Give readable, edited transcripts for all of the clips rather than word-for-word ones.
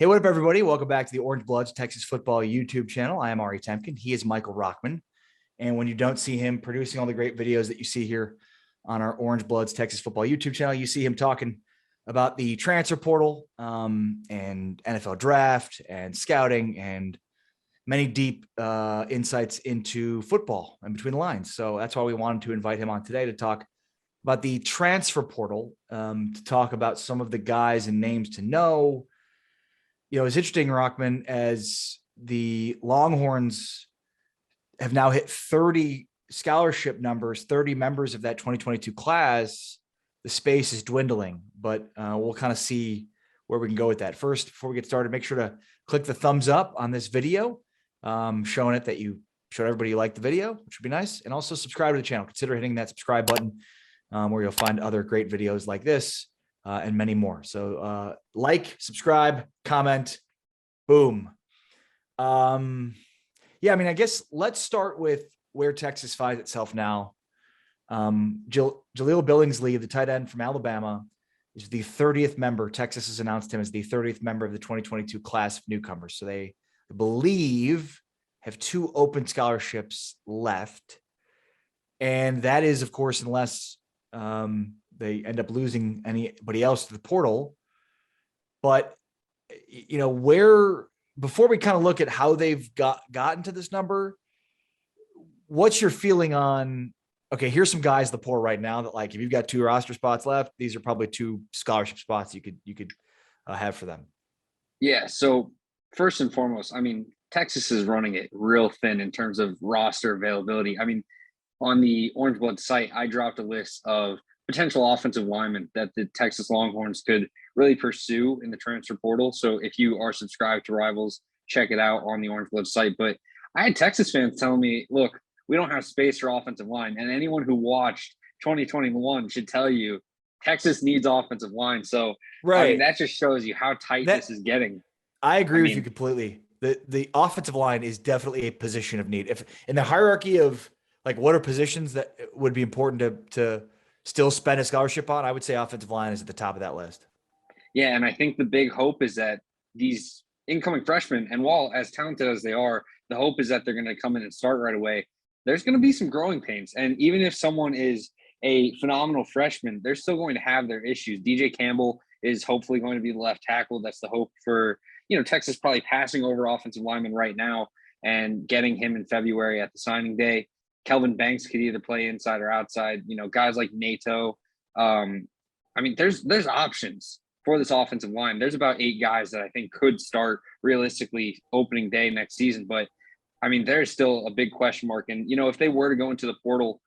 Hey, what up, everybody? Welcome back to the Orange Bloods Texas Football YouTube channel. I am Ari Temkin. He is Michael Rochman. And when you don't see him producing all the great videos that you see here on our Orange Bloods Texas Football YouTube channel, you see him talking about the transfer portal and NFL draft and scouting and many deep insights into football and between the lines. So that's why we wanted to invite him on today to talk about the transfer portal, to talk about some of the guys and names to know. You know, it's interesting, Rochman, as the Longhorns have now hit 30 scholarship numbers, 30 members of that 2022 class, the space is dwindling, but we'll kind of see where we can go with that. First, before we get started, make sure to click the thumbs up on this video, showing it that you showed everybody you liked the video, which would be nice. And also subscribe to the channel. Consider hitting that subscribe button where you'll find other great videos like this. And many more. So like, subscribe, comment, boom. Yeah, I mean, I guess let's start with where Texas finds itself now. Jahleel Billingsley, the tight end from Alabama, is the 30th member. Texas has announced him as the 30th member of the 2022 class of newcomers. So they, I believe, have 2 open scholarships left. And that is, of course, unless they end up losing anybody else to the portal. But, you know, before we kind of look at how they've gotten to this number, what's your feeling on, okay, here's some guys in the portal right now that, like, if you've got 2 roster spots left, these are probably 2 scholarship spots you could have for them. Yeah. So first and foremost, I mean, Texas is running it real thin in terms of roster availability. I mean, on the Orange Blood site, I dropped a list of potential offensive linemen that the Texas Longhorns could really pursue in the transfer portal. So if you are subscribed to Rivals, check it out on the Orange Blood site. But I had Texas fans telling me, look, we don't have space for offensive line. And anyone who watched 2021 should tell you Texas needs offensive line. So right. I mean, that just shows you how tight this is getting. I agree with you completely. The offensive line is definitely a position of need. If in the hierarchy of, like, what are positions that would be important to still spend a scholarship on, I would say offensive line is at the top of that list. Yeah, and I think the big hope is that these incoming freshmen, and while as talented as they are, the hope is that they're going to come in and start right away. There's going to be some growing pains. And even if someone is a phenomenal freshman, they're still going to have their issues. DJ Campbell is hopefully going to be the left tackle. That's the hope for, Texas probably passing over offensive lineman right now and getting him in February at the signing day. Kelvin Banks could either play inside or outside. Guys like Neto. I mean, there's options for this offensive line. There's about 8 guys that I think could start realistically opening day next season. But, I mean, there's still a big question mark. And, if they were to go into the portal,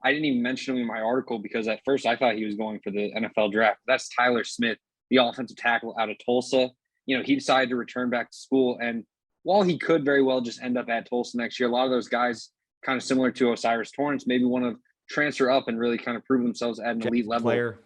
I didn't even mention him in my article because at first I thought he was going for the NFL draft. That's Tyler Smith, the offensive tackle out of Tulsa. He decided to return back to school. And while he could very well just end up at Tulsa next year, a lot of those guys kind of similar to Osiris Torrance, maybe want to transfer up and really kind of prove themselves at an elite level. Player.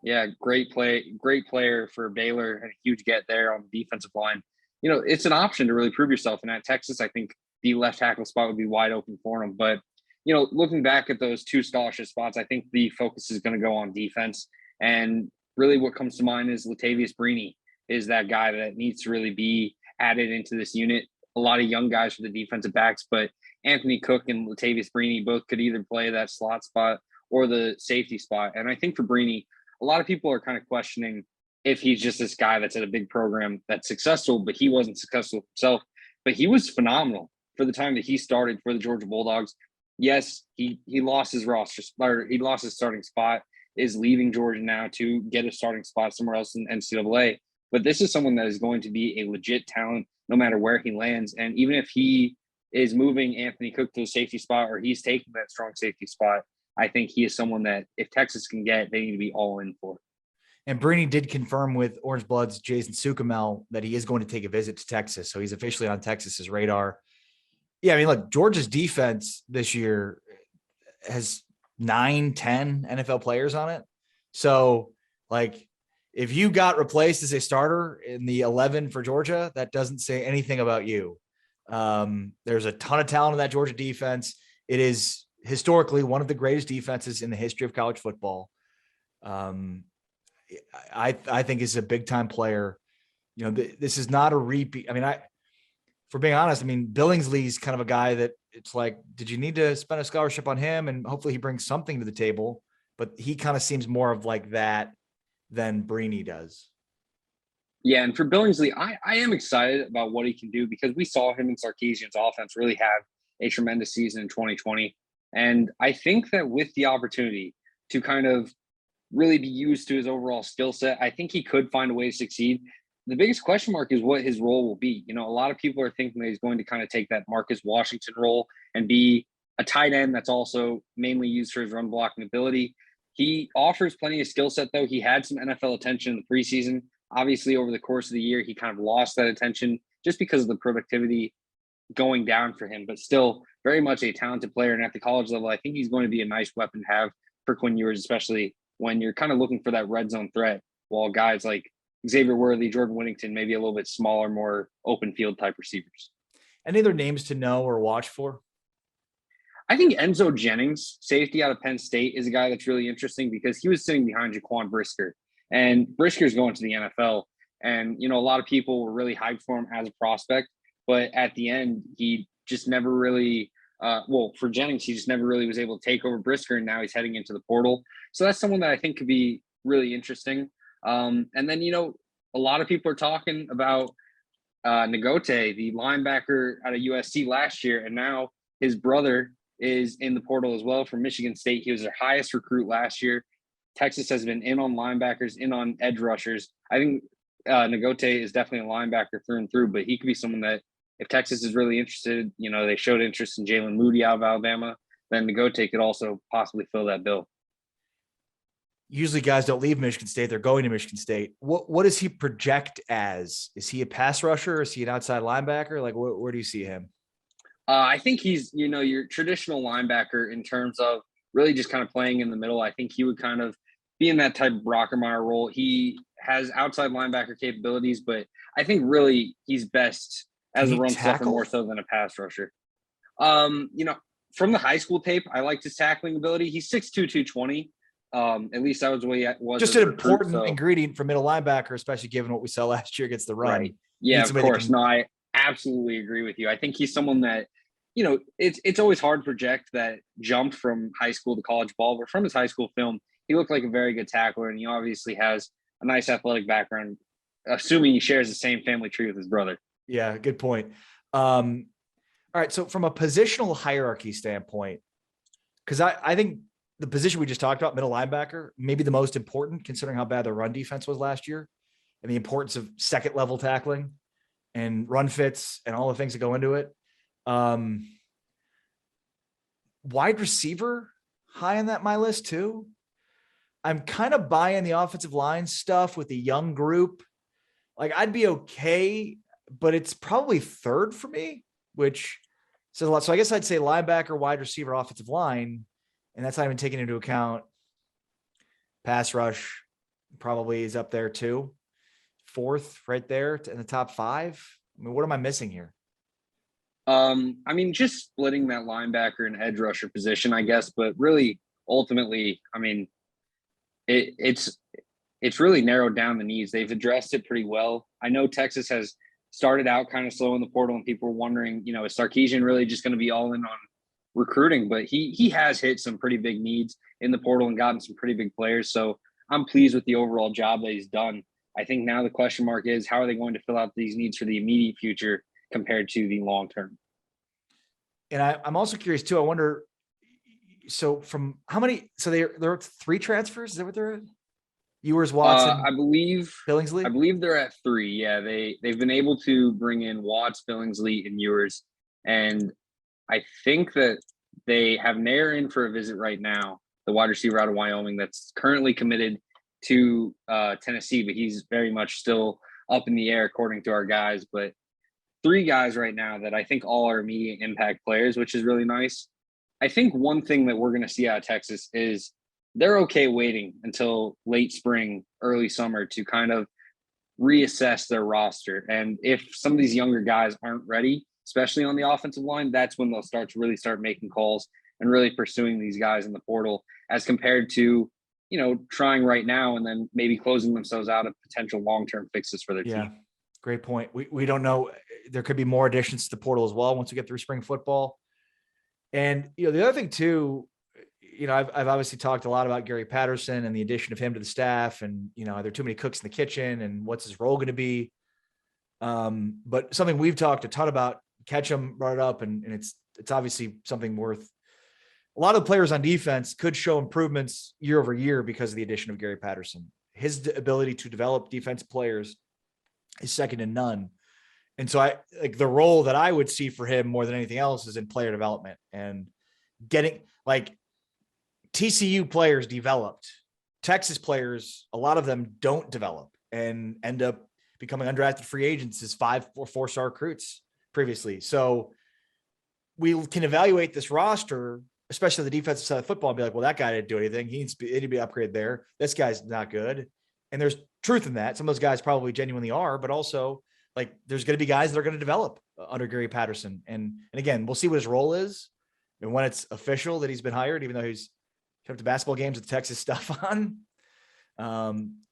Yeah, great player for Baylor, and a huge get there on the defensive line. It's an option to really prove yourself. And at Texas, I think the left tackle spot would be wide open for him. But, looking back at those 2 scholarship spots, I think the focus is going to go on defense. And really what comes to mind is Latavious Brini is that guy that needs to really be added into this unit. A lot of young guys for the defensive backs, but Anthony Cook and Latavious Brini both could either play that slot spot or the safety spot. And I think for Brini, a lot of people are kind of questioning if he's just this guy that's at a big program that's successful, but he wasn't successful himself. But he was phenomenal for the time that he started for the Georgia Bulldogs. Yes, he lost his roster, or he lost his starting spot, is leaving Georgia now to get a starting spot somewhere else in NCAA. But this is someone that is going to be a legit talent no matter where he lands. And even if he is moving Anthony Cook to the safety spot or he's taking that strong safety spot, I think he is someone that if Texas can get, they need to be all in for. And Brini did confirm with Orange Blood's Jason Sukamel that he is going to take a visit to Texas. So he's officially on Texas's radar. Yeah, I mean, look, Georgia's defense this year has 9, 10 NFL players on it. So, like, if you got replaced as a starter in the 11 for Georgia, that doesn't say anything about you. There's a ton of talent in that Georgia defense. It is historically one of the greatest defenses in the history of college football. I think is a big time player. This is not a repeat. I mean, for being honest, I mean, Billingsley's kind of a guy that it's like, did you need to spend a scholarship on him? And hopefully he brings something to the table, but he kind of seems more of like that than Brini does. Yeah, and for Billingsley, I am excited about what he can do because we saw him in Sarkisian's offense really have a tremendous season in 2020. And I think that with the opportunity to kind of really be used to his overall skill set, I think he could find a way to succeed. The biggest question mark is what his role will be. A lot of people are thinking that he's going to kind of take that Marcus Washington role and be a tight end that's also mainly used for his run blocking ability. He offers plenty of skill set, though. He had some NFL attention in the preseason. Obviously, over the course of the year, he kind of lost that attention just because of the productivity going down for him, but still very much a talented player. And at the college level, I think he's going to be a nice weapon to have for Quinn Ewers, especially when you're kind of looking for that red zone threat, while guys like Xavier Worthy, Jordan Whittington, maybe a little bit smaller, more open field type receivers. Any other names to know or watch for? I think Enzo Jennings, safety out of Penn State, is a guy that's really interesting because he was sitting behind Jaquan Brisker. And Brisker's going to the NFL. And, a lot of people were really hyped for him as a prospect. But at the end, he just never really for Jennings, he just never really was able to take over Brisker. And now he's heading into the portal. So that's someone that I think could be really interesting. And then, a lot of people are talking about Gaoteote, the linebacker out of USC last year. And now his brother is in the portal as well from Michigan State. He was their highest recruit last year. Texas has been in on linebackers, in on edge rushers. I think Gaoteote is definitely a linebacker through and through, but he could be someone that if Texas is really interested, they showed interest in Jalen Moody out of Alabama, then Gaoteote could also possibly fill that bill. Usually guys don't leave Michigan State. They're going to Michigan State. What does he project as? Is he a pass rusher? Is he an outside linebacker? Like, where do you see him? I think he's, your traditional linebacker in terms of really just kind of playing in the middle. I think he would kind of be in that type of Brockermeyer role. He has outside linebacker capabilities, but I think really he's best as a run stuffer more so than a pass rusher. From the high school tape, I liked his tackling ability. He's 6'2", 220. At least that was the way it was. Just an important ingredient for middle linebacker, especially given what we saw last year against the run. Right. Yeah, of course. No, I absolutely agree with you. I think he's someone that, it's always hard to project that jump from high school to college ball, but from his high school film, he looked like a very good tackler, and he obviously has a nice athletic background, assuming he shares the same family tree with his brother. Yeah, good point. All right, so from a positional hierarchy standpoint, because I think the position we just talked about, middle linebacker, maybe the most important considering how bad the run defense was last year and the importance of second level tackling and run fits and all the things that go into it. Wide receiver high on my list too. I'm kind of buying the offensive line stuff with the young group. Like I'd be okay, but it's probably third for me, which says a lot. So I guess I'd say linebacker, wide receiver, offensive line. And that's not even taking into account pass rush probably is up there too. Fourth right there in the top five. I mean, what am I missing here? Just splitting that linebacker and edge rusher position, I guess, but really ultimately, it's really narrowed down the needs. They've addressed it pretty well. I know Texas has started out kind of slow in the portal and people were wondering, is Sarkisian really just going to be all in on recruiting? But he has hit some pretty big needs in the portal and gotten some pretty big players. So I'm pleased with the overall job that he's done. I think now the question mark is how are they going to fill out these needs for the immediate future compared to the long term? And I'm also curious too. I wonder, so from how many, so there are 3 transfers. Is that what they're at? Ewers, Watson, I believe Billingsley. I believe they're at 3. Yeah, they've been able to bring in Watts, Billingsley, and Ewers, and I think that they have Neyor in for a visit right now, the wide receiver out of Wyoming that's currently committed to Tennessee, but he's very much still up in the air according to our guys. But 3 guys right now that I think all are immediate impact players, which is really nice. I think one thing that we're going to see out of Texas is they're okay waiting until late spring, early summer to kind of reassess their roster. And if some of these younger guys aren't ready, especially on the offensive line, that's when they'll start making calls and really pursuing these guys in the portal as compared to, trying right now and then maybe closing themselves out of potential long-term fixes for their team. Great point. We don't know. There could be more additions to the portal as well once we get through spring football. And, the other thing too, I've obviously talked a lot about Gary Patterson and the addition of him to the staff, and, are there too many cooks in the kitchen, and what's his role going to be? But something we've talked a ton about, Ketchum brought it up, and it's obviously something worth. A lot of the players on defense could show improvements year over year because of the addition of Gary Patterson. His ability to develop defensive players is second to none. And so the role that I would see for him more than anything else is in player development and getting TCU players developed. Texas players, a lot of them don't develop and end up becoming undrafted free agents as 5 or 4-star recruits previously. So we can evaluate this roster, especially the defensive side of football, and be like, well, that guy didn't do anything. He needs to be upgraded there. This guy's not good. And there's truth in that. Some of those guys probably genuinely are, but also there's going to be guys that are going to develop under Gary Patterson. And again, we'll see what his role is and when it's official that he's been hired, even though he's come to basketball games with Texas stuff on.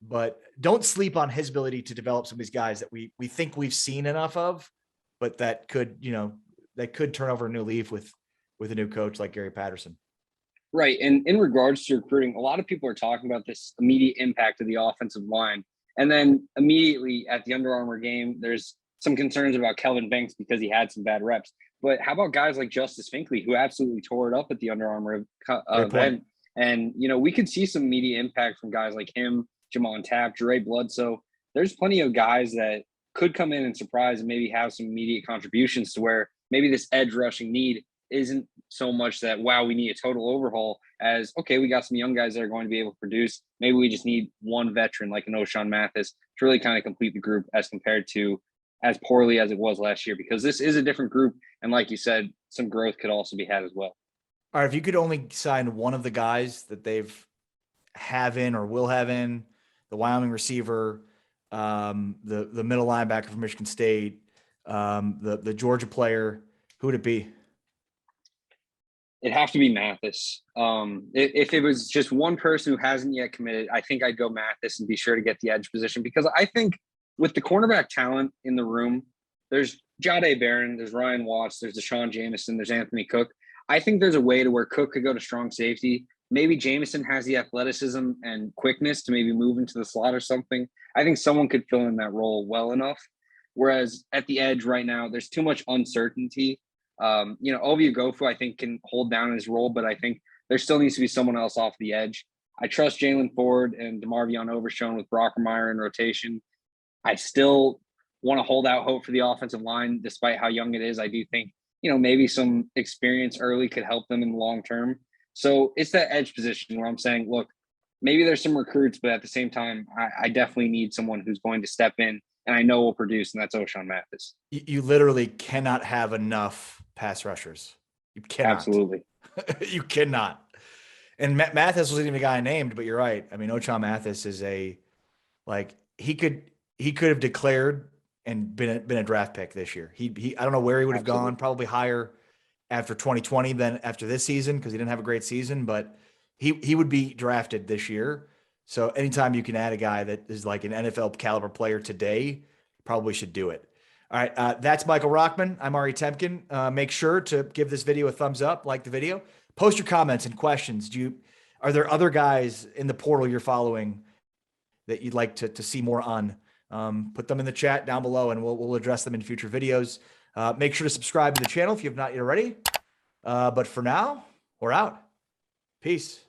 But don't sleep on his ability to develop some of these guys that we think we've seen enough of, but that could turn over a new leaf with a new coach like Gary Patterson. Right. And in regards to recruiting, a lot of people are talking about this immediate impact of the offensive line. And then immediately at the Under Armour game, there's some concerns about Kelvin Banks because he had some bad reps. But how about guys like Justice Finkley, who absolutely tore it up at the Under Armour event? And, we could see some immediate impact from guys like him, Jamon Tapp, Jure Bledsoe. There's plenty of guys that could come in and surprise and maybe have some immediate contributions to where maybe this edge rushing need isn't so much that, wow, we need a total overhaul as, okay, we got some young guys that are going to be able to produce. Maybe we just need one veteran like an Ochaun Mathis to really kind of complete the group as compared to as poorly as it was last year, because this is a different group. And like you said, some growth could also be had as well. All right. If you could only sign one of the guys that have in or will have in, the Wyoming receiver, the middle linebacker from Michigan State, the Georgia player, who would it be? It'd have to be Mathis. If it was just one person who hasn't yet committed, I think I'd go Mathis and be sure to get the edge position, because I think with the cornerback talent in the room, there's Jahdae Barron, there's Ryan Watts, there's Deshaun Jamison, there's Anthony Cook. I think there's a way to where Cook could go to strong safety. Maybe Jamison has the athleticism and quickness to maybe move into the slot or something. I think someone could fill in that role well enough. Whereas at the edge right now, there's too much uncertainty. Ovie Gofu, I think, can hold down his role, but I think there still needs to be someone else off the edge. I trust Jalen Ford and DeMarvion Overshown with Brockermeyer in rotation. I still want to hold out hope for the offensive line, despite how young it is. I do think, maybe some experience early could help them in the long term. So it's that edge position where I'm saying, look, maybe there's some recruits, but at the same time, I definitely need someone who's going to step in and I know will produce, and that's Ochaun Mathis. You literally cannot have enough pass rushers. You cannot. Absolutely. You cannot. And Mathis wasn't even a guy I named, but you're right. I mean, Ochaun Mathis is he could have declared and been a draft pick this year. He I don't know where he would have gone, probably higher after 2020 than after this season, because he didn't have a great season, but he would be drafted this year. So anytime you can add a guy that is like an NFL caliber player today, probably should do it. All right. That's Michael Rochman. I'm Ari Temkin. Make sure to give this video a thumbs up, like the video, post your comments and questions. Are there other guys in the portal you're following that you'd like to see more on? Put them in the chat down below and we'll address them in future videos. Make sure to subscribe to the channel if you have not yet already. But for now, we're out. Peace.